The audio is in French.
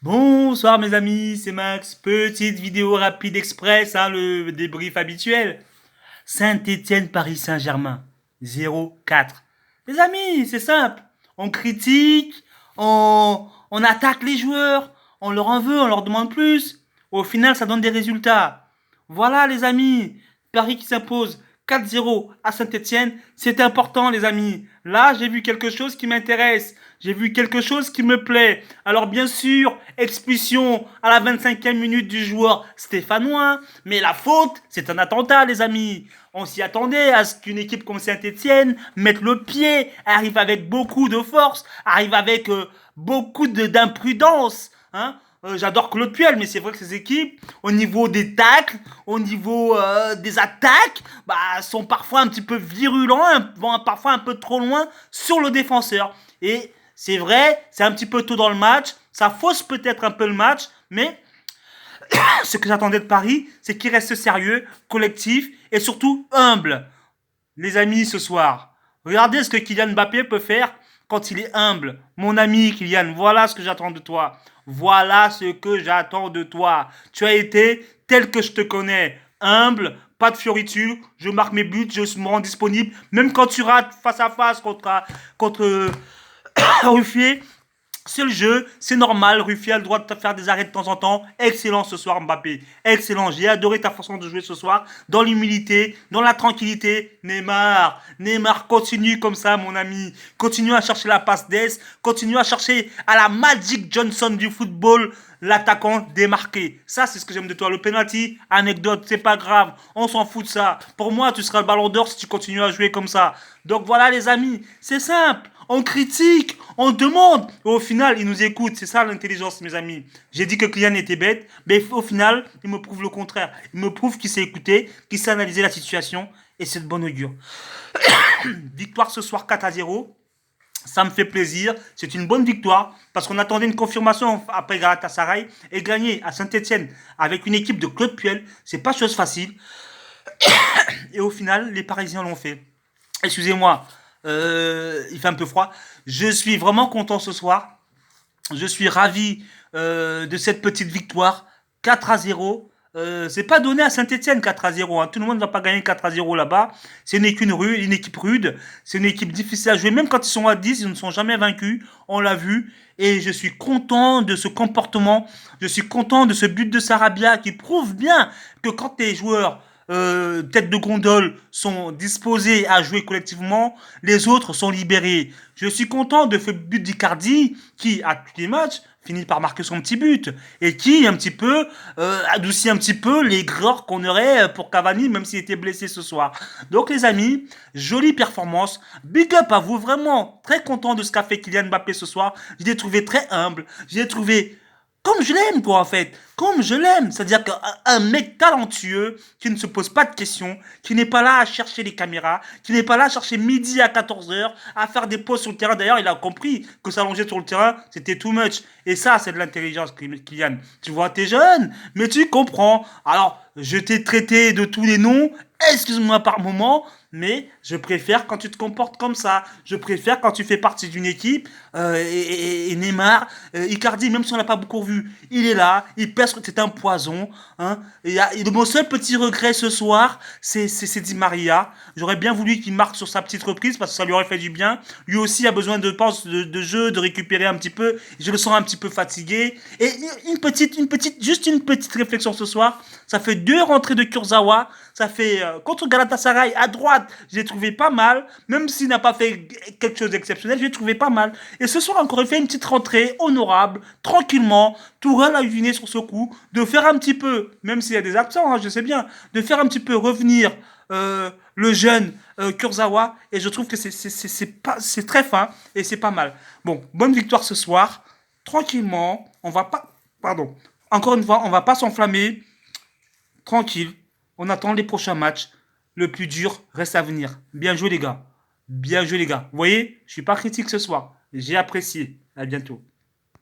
Bonsoir mes amis, c'est Max. Petite vidéo rapide express, le débrief habituel. Saint-Étienne, Paris Saint-Germain, 0-4. Les amis, c'est simple. On critique, on attaque les joueurs, on leur en veut, on leur demande plus. Au final, ça donne des résultats. Voilà les amis, Paris qui s'impose 4-0 à Saint-Étienne, c'est important les amis. Là, j'ai vu quelque chose qui m'intéresse. J'ai vu quelque chose qui me plaît. Alors bien sûr, expulsion à la 25e minute du joueur stéphanois. Mais la faute, c'est un attentat les amis. On s'y attendait à ce qu'une équipe comme Saint-Etienne mette le pied, arrive avec beaucoup de force, arrive avec beaucoup d'imprudence. J'adore Claude Puel, mais c'est vrai que ces équipes, au niveau des tacles, au niveau des attaques, sont parfois un petit peu virulents, vont parfois un peu trop loin sur le défenseur. Et c'est vrai, c'est un petit peu tôt dans le match, ça fausse peut-être un peu le match, mais ce que j'attendais de Paris, c'est qu'il reste sérieux, collectif et surtout humble. Les amis, ce soir, regardez ce que Kylian Mbappé peut faire quand il est humble. Mon ami Kylian, voilà ce que j'attends de toi. Voilà ce que j'attends de toi. Tu as été tel que je te connais. Humble, pas de fioritures, je marque mes buts, je me rends disponible. Même quand tu rates face à face contre Ruffier, c'est le jeu, c'est normal. Ruffier a le droit de te faire des arrêts de temps en temps. Excellent ce soir, Mbappé. Excellent. J'ai adoré ta façon de jouer ce soir. Dans l'humilité, dans la tranquillité. Neymar, continue comme ça, mon ami. Continue à chercher la passe d'Est. Continue à chercher à la Magic Johnson du football l'attaquant démarqué. Ça, c'est ce que j'aime de toi. Le penalty, anecdote, c'est pas grave. On s'en fout de ça. Pour moi, tu seras le ballon d'or si tu continues à jouer comme ça. Donc voilà, les amis. C'est simple. On critique, on demande. Et au final, ils nous écoutent. C'est ça l'intelligence, mes amis. J'ai dit que Kylian était bête, mais au final, il me prouve le contraire. Il me prouve qu'il sait écouter, qu'il sait analyser la situation, et c'est de bonne augure. Victoire ce soir 4-0. Ça me fait plaisir. C'est une bonne victoire parce qu'on attendait une confirmation après Galatasaray et gagner à Saint-Etienne avec une équipe de Claude Puel, c'est pas chose facile. Et au final, les Parisiens l'ont fait. Excusez-moi, il fait un peu froid. Je suis vraiment content ce soir. Je suis ravi de cette petite victoire. 4-0. C'est pas donné à Saint-Etienne 4-0. Tout le monde ne va pas gagner 4-0 là-bas. C'est une équipe rude. C'est une équipe difficile à jouer. Même quand ils sont à 10, ils ne sont jamais vaincus. On l'a vu. Et je suis content de ce comportement. Je suis content de ce but de Sarabia qui prouve bien que quand les joueurs tête de gondole sont disposés à jouer collectivement, les autres sont libérés. Je suis content de ce but d'Icardi qui, à tous les matchs, finit par marquer son petit but et qui un petit peu adoucit un petit peu les greurs qu'on aurait pour Cavani même s'il était blessé ce soir. Donc les amis, jolie performance, big up à vous, vraiment très content de ce qu'a fait Kylian Mbappé ce soir. Je l'ai trouvé très humble, je l'ai trouvé comme je l'aime, quoi, en fait. Comme je l'aime. C'est-à-dire qu'un mec talentueux, qui ne se pose pas de questions, qui n'est pas là à chercher les caméras, qui n'est pas là à chercher midi à 14h, à faire des pauses sur le terrain. D'ailleurs, il a compris que s'allonger sur le terrain, c'était too much. Et ça, c'est de l'intelligence, Kylian. Tu vois, t'es jeune, mais tu comprends. Alors, je t'ai traité de tous les noms. Excuse-moi par moment, mais je préfère quand tu te comportes comme ça. Je préfère quand tu fais partie d'une équipe. Et Neymar, Icardi, même si on l'a pas beaucoup vu, il est là, il pèse, c'est un poison. Et mon seul petit regret ce soir, c'est Di Maria. J'aurais bien voulu qu'il marque sur sa petite reprise parce que ça lui aurait fait du bien. Lui aussi a besoin de jeu, de récupérer un petit peu. Je le sens un petit peu fatigué. Et juste une petite réflexion ce soir. Ça fait 2 rentrées de Kurzawa. Ça fait contre Galatasaray à droite, j'ai trouvé pas mal. Même s'il n'a pas fait quelque chose d'exceptionnel, j'ai trouvé pas mal. Et ce soir encore, il fait une petite rentrée honorable, tranquillement. Tourelle a usiné sur ce coup, de faire un petit peu, même s'il y a des absents, je sais bien, de faire un petit peu revenir le jeune Kurzawa. Et je trouve que c'est très fin et c'est pas mal. Bon, bonne victoire ce soir. Tranquillement, on va pas. Pardon. Encore une fois, on va pas s'enflammer. Tranquille. On attend les prochains matchs. Le plus dur reste à venir. Bien joué les gars. Bien joué les gars. Vous voyez, je suis pas critique ce soir. J'ai apprécié. À bientôt.